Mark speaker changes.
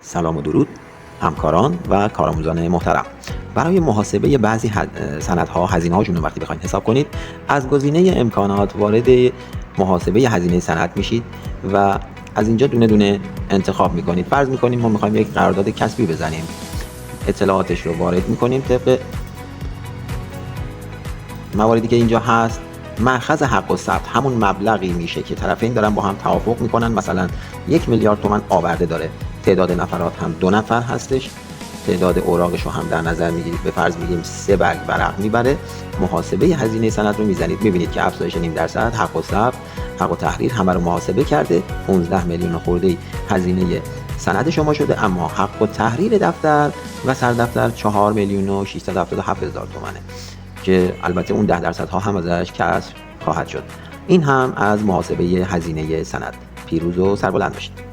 Speaker 1: سلام و درود همکاران و کارآموزان محترم. برای محاسبه بعضی سندها هزینه‌هاشون رو وقتی بخواید حساب کنید، از گزینه امکانات وارد محاسبه هزینه سند میشید و از اینجا دونه دونه انتخاب میکنید. فرض میکنیم ما میخوایم یک قرارداد کسبی بزنیم، اطلاعاتش رو وارد میکنیم. طبق مواردی که اینجا هست، مأخذ حق و ثبت همون مبلغی میشه که طرفین دارن با هم توافق میکنن. مثلا 1 میلیارد تومان آورده داره، تعداد نفرات هم 2 نفر هستش، تعداد اوراقش رو هم در نظر میگیرید، به فرض میگیم 3 برگ ورق میبره. محاسبه هزینه سند رو میزنید، میبینید که افزایش 0.5%، حق و ثبت، حق و تحریر همه رو محاسبه کرده. 15 میلیون خورده هزینه سند شما شده، اما حق و تحریر دفتر و سردفتر 4 میلیون و 677 هزار تومانه که البته اون 10% ها هم ازش کسر خواهد شد. این هم از محاسبه هزینه سند. پیروز و سربلند باشید.